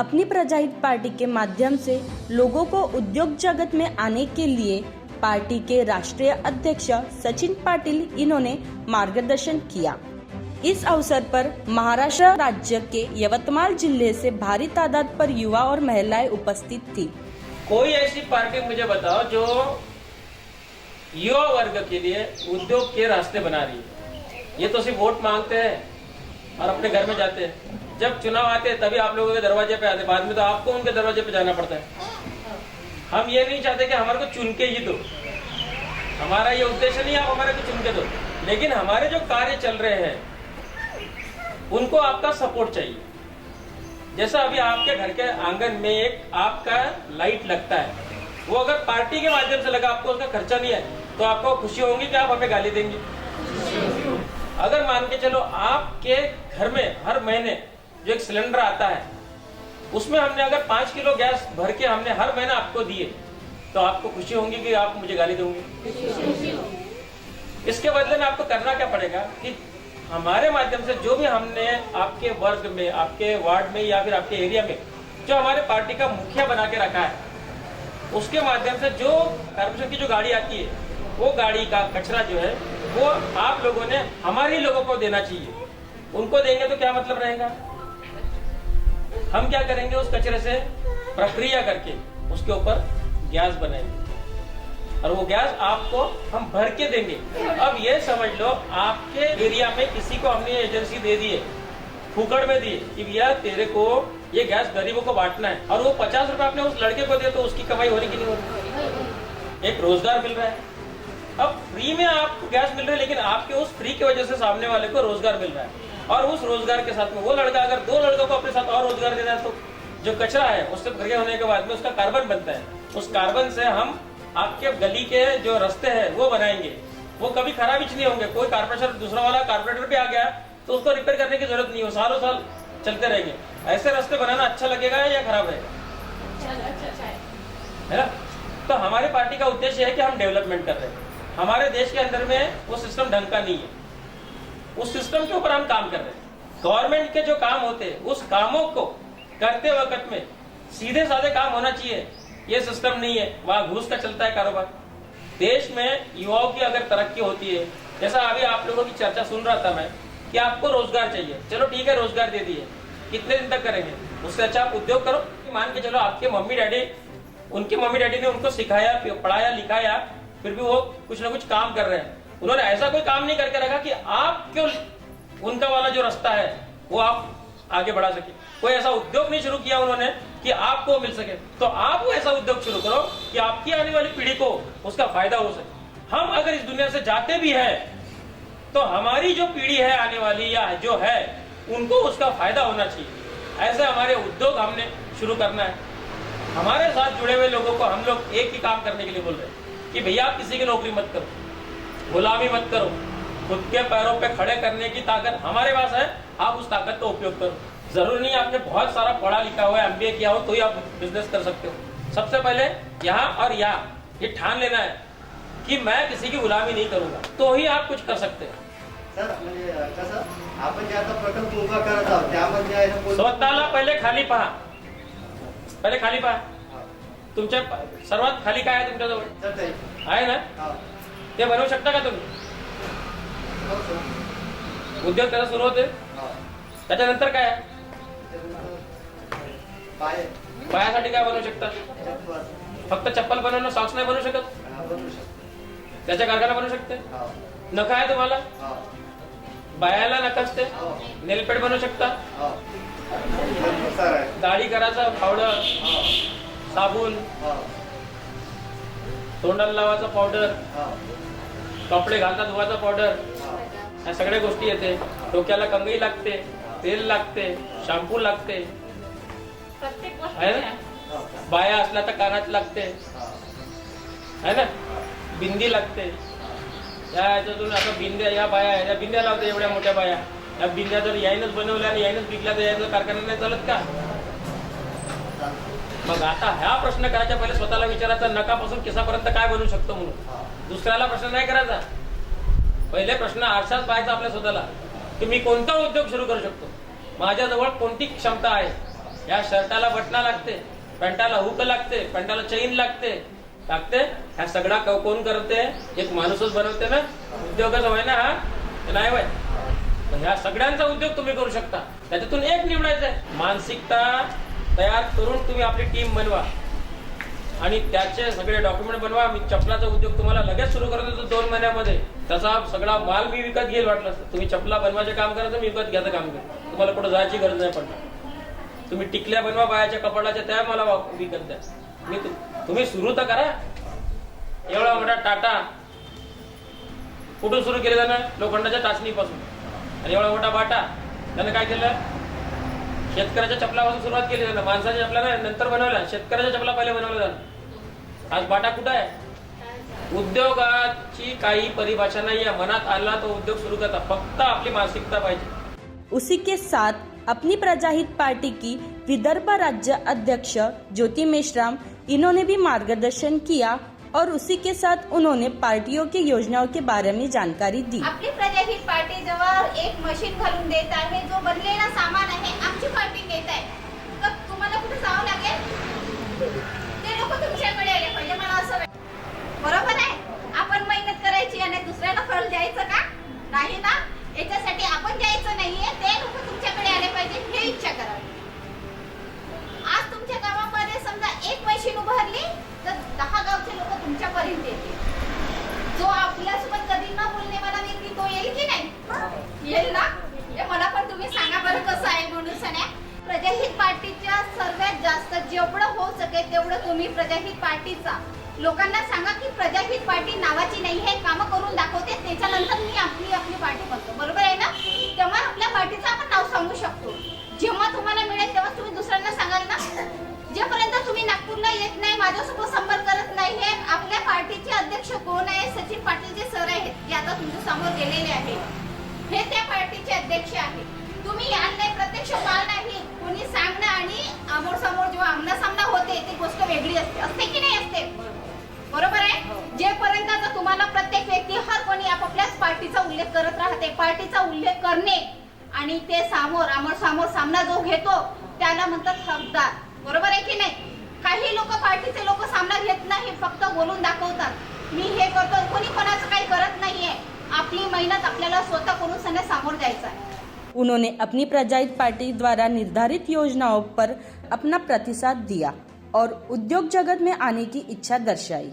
अपनी प्रजाहित पार्टी के माध्यम से लोगों को उद्योग जगत में आने के लिए पार्टी के राष्ट्रीय अध्यक्ष सचिन पाटिल इन्होंने मार्गदर्शन किया। इस अवसर पर महाराष्ट्र राज्य के यवतमाल जिले से भारी तादाद पर युवा और महिलाएं उपस्थित थी। कोई ऐसी पार्टी मुझे बताओ जो युवा वर्ग के लिए उद्योग के रास्ते बना रही है। ये तो सिर्फ वोट मांगते हैं और अपने घर में जाते हैं। जब चुनाव आते हैं तभी आप लोगों के दरवाजे पे आते, बाद में तो आपको उनके दरवाजे पे जाना पड़ता है। हम ये नहीं चाहते कि हमारे को चुन के ही दो, हमारा ये उद्देश्य नहीं आप हमारे को चुन के दो, लेकिन हमारे जो कार्य चल रहे हैं उनको आपका सपोर्ट चाहिए। जैसा अभी आपके घर के आंगन में एक आपका लाइट लगता है, वो अगर पार्टी के माध्यम से लगा, आपको उसका खर्चा नहीं है, तो आपको खुशी होगी कि आप हमें गाली देंगे। अगर मान के चलो आपके घर में हर महीने जो एक सिलेंडर आता है उसमें हमने अगर 5 किलो गैस भर के हमने हर महीना आपको दिए, तो आपको खुशी होगी कि आप मुझे गाली दोगे। इसके बदले में आपको करना क्या पड़ेगा कि हमारे माध्यम से जो भी हमने आपके वर्ग में, आपके वार्ड में या फिर आपके एरिया में जो हमारे पार्टी का मुखिया बना के रखा है, उसके माध्यम से जो कॉर्पोरेशन की जो गाड़ी आती है, वो गाड़ी का कचरा जो है वो आप लोगों ने हमारे ही लोगों को देना चाहिए। उनको देंगे तो क्या मतलब रहेगा? हम क्या करेंगे, उस कचरे से प्रक्रिया करके उसके ऊपर गैस बनाएंगे और वो गैस आपको हम भर के देंगे। अब ये समझ लो आपके एरिया में किसी को हमने एजेंसी दे दी है, फुकड़ में दी कि भैया तेरे को ये गैस गरीबों को बांटना है, और वो 50 रुपए आपने उस लड़के को दिया, तो उसकी कमाई हो रही कि नहीं हो रही? एक रोजगार मिल रहा है। अब फ्री में आपको गैस मिल रहा है, लेकिन आपके उस फ्री की वजह से सामने वाले को रोजगार मिल रहा है, और उस रोजगार के साथ में वो लड़का अगर 2 लड़कों को अपने साथ और रोजगार दे रहा है, तो जो कचरा है उससे भरे होने के बाद में उसका कार्बन बनता है। उस कार्बन से हम आपके गली के जो रास्ते हैं वो बनाएंगे, वो कभी खराब ही नहीं होंगे। कोई कारपोरेशन दूसरा वाला कारपोरेटर भी आ गया तो उसको रिपेयर करने की जरूरत नहीं हो, सालों साल चलते रहेंगे। ऐसे रास्ते बनाना अच्छा लगेगा या खराब रहेगा? है ना? तो हमारी पार्टी का उद्देश्य है कि हम डेवलपमेंट कर रहे हैं। हमारे देश के अंदर में वो सिस्टम ढंग का नहीं है, उस सिस्टम के ऊपर हम काम कर रहे हैं। गवर्नमेंट के जो काम होते हैं उस कामों को करते वक्त में सीधे साधे काम होना चाहिए। ये सिस्टम नहीं है, वहां घूस का चलता है कारोबार। देश में युवाओं की अगर तरक्की होती है, जैसा अभी आप लोगों की चर्चा सुन रहा था मैं कि आपको रोजगार चाहिए, चलो ठीक है रोजगार दे दिए, कितने दिन तक करेंगे? उससे अच्छा आप उद्योग करो। मान के चलो आपके मम्मी डैडी, उनके मम्मी डैडी ने उनको सिखाया, पढ़ाया, लिखाया, फिर भी वो कुछ ना कुछ काम कर रहे हैं। उन्होंने ऐसा कोई काम नहीं करके रखा कि आप क्यों उनका वाला जो रास्ता है वो आप आगे बढ़ा सके। कोई ऐसा उद्योग नहीं शुरू किया उन्होंने कि आपको मिल सके। तो आप वो ऐसा उद्योग शुरू करो कि आपकी आने वाली पीढ़ी को उसका फायदा हो सके। हम अगर इस दुनिया से जाते भी है तो हमारी जो पीढ़ी है आने वाली या जो है उनको उसका फायदा होना चाहिए। ऐसे हमारे उद्योग हमने शुरू करना है। हमारे साथ जुड़े हुए लोगों को हम लोग एक ही काम करने के लिए बोल रहे हैं कि भैया आप किसी की नौकरी मत करो, गुलामी मत करो, खुद के पैरों पे खड़े करने की ताकत हमारे पास है, आप उस ताकत का उपयोग करो। जरूरी नहीं आपने बहुत सारा पढ़ा लिखा हुआ है, MBA किया हो तो ही आप बिजनेस कर सकते हो। सबसे पहले यहाँ और यहाँ ये ठान लेना है कि मैं किसी की गुलामी नहीं करूंगा, तो ही आप कुछ कर सकते हैं। सर म्हणजे कसं आपण जे आता प्रकल्प उभा करत आहोत त्यामध्ये आहे ना, स्वतःला पहिले खाली पहा, पहिले खाली पहा। तुमच्या सर्वात खाली काय आहे तुमच्याजवळ? आहे ना? ते बनवू शकता का तुम्ही? उद्योग त्याला सुरू होते, त्याच्यानंतर काय? पायासाठी काय बनवू शकता? फक्त चप्पल बनवणं, सॉक्स नाही बनवू शकत? त्याच्या कारखाना बनवू शकते? नख आहे तुम्हाला? बायाला नख असते, नेलपेट बनवू शकता? दाढी करायचं पावडर, साबून, तोंडाला लावायचा पावडर, कपडे घालता धुवायचा पावडर, या सगळ्या गोष्टी येते। डोक्याला कंगई लागते, तेल लागते, शॅम्पू लागते, है ना? बाया असल्या तर कानात लागते, है ना? बिंदी लागते। या याच्यातून आता बिंद्या, या बाया या बिंद्या लावते, एवढ्या मोठ्या बाया, या बिंद्या जर यायनच बनवल्या आणि यायनच विकल्या तर यायचं कारखाना नाही चालत का? मग आता हा प्रश्न करायच्या पहिले स्वतःला विचारायचा, नकापासून केसापर्यंत काय बनवू शकतो म्हणून। दुसऱ्याला प्रश्न नाही करायचा, पहिले प्रश्न आरशात पाहायचा आपल्या स्वतःला की मी कोणता उद्योग सुरू करू शकतो, माझ्याजवळ कोणती क्षमता आहे, या शर्टाला बटना लागते, पॅन्टाला हुक लागते, पॅन्टाला चेन लागते, ह्या सगळा कोण करते? एक माणूसच बनवते ना. उद्योगच होय ना हा, नाही होय. ह्या सगळ्यांचा उद्योग तुम्ही करू शकता. त्याच्यातून एक निवडायचंय. मानसिकता तयार करून तुम्ही आपली टीम बनवा आणि त्याचे सगळे डॉक्युमेंट बनवा. मी चपलाचा उद्योग तुम्हाला लगेच सुरू करत होतो 2 महिन्यामध्ये. त्याचा सगळा माल मी विकत घेईल वाटलं. तुम्ही चपला बनवायचे काम करायचं, मी विकत घ्यायचं काम करेन. तुम्हाला कुठं जायची गरज नाही पडणार. तुम्ही टिकल्या बनवा बायाच्या कपाळाच्या, त्या मला विकत द्या. मी तुम्ही सुरू तर करा. एवढा मोठा टाटा कुठून सुरू केले त्यानं? लोखंडाच्या टाचणीपासून. आणि एवढा मोठा बाटा त्यानं काय केलं? शेतकऱ्याच्या चपलापासून सुरुवात केली त्यानं. माणसाच्या चपला नाही नंतर बनवल्या, शेतकऱ्याच्या चपला पहिले बनवल्या जातात. आज बाटा कुठं आहे? उद्योगाची काही परिभाषा नाही आहे. मनात आला तो उद्योग सुरू करता, फक्त आपली मानसिकता पाहिजे. उसी के साथ अपनी प्रजाहित पार्टी की विदर्भ राज्य अध्यक्ष ज्योति मेश्राम, इन्होंने भी मार्गदर्शन किया और उसी के साथ उन्होंने पार्टियों की योजनाओं के बारे में जानकारी दी. आपली प्रजाहित पार्टी जवळ एक मशीन घालून देत आहे, जो बनलेला सामान आहे आमची पार्टी देत आहे. तर तुम्हाला कुठे जावं लागेल? ते लोक तुमच्याकडे आले पाहिजे, मला असं वाटतं. बरोबर आहे. आपण मेहनत करायची आणि दुसऱ्याला फळ द्यायचं का? नाही ना. याच्यासाठी आपण द्यायचं नाहीये, ते लोक तुमच्याकडे आले पाहिजे हे इच्छा करावी. आज तुमच्या गावामध्ये समजा एक मशीन उभारली तर 10 गावचे लोक तुमच्यापर्यंत येतील. जो आपल्यासोबत कधी न बोलणेवाला व्यक्ती तो येईल की नाही? येईल ना. हे मला पण तुम्ही सांगा बरं कसं आहे म्हणून. सण्या प्रजाहित पार्टीच्या सर्वात जास्त जेवढं होऊ शकेल तेवढं तुम्ही प्रजाहित पार्टीचा लोकांना सांगा की प्रजाहित पार्टी नावाची नाही, हे कामं करून दाखवते. त्याच्यानंतर मी आपली पार्टी बनतो. बरोबर आहे ना. तेव्हा आपल्या पार्टीचं आपण नाव सांगू शकतो. जेव्हा तुम्हाला मिळेल तेव्हा तुम्ही दुसऱ्यांना सांगाल ना. जेपर्यंत तुम्ही नागपूरला येत नाही, माझ्यासोबत संपर्क करत नाही, हे आपल्या पार्टीचे अध्यक्ष कोण आहे? सचिन पाटील जे सर आहेत, ते आता तुमच्या समोर गेलेले आहेत. हे त्या पार्टीचे अध्यक्ष आहेत. तुम्ही याल नाही, प्रत्यक्ष पाल नाही, कोणी सांगणं आणि समोर जेव्हा आमना-सामना होते ती गोष्ट वेगळी असते की नाही असते? बरोबर आहे. जेपर्यंत आता तुम्हाला प्रत्येक व्यक्ती हर कोणी आपापल्याच पार्टीचा उल्लेख करत राहते. पार्टीचा उल्लेख करणे आणि ते समोर सामना जो घेतो त्याला म्हणतात हकदार. बरोबर आहे की नाही? काही लोक पार्टीचे लोक सामना घेत नाही, फक्त बोलून दाखवतात. मी हे करतो, कोणी कोणाचं काही करत नाहीये. आपली मेहनत आपल्याला स्वतः करून सामोर जायचं आहे. उन्होंने अपनी प्रजाहित पार्टी द्वारा निर्धारित योजनाओं पर अपना प्रतिसाद दिया और उद्योग जगत में आने की इच्छा दर्शाई.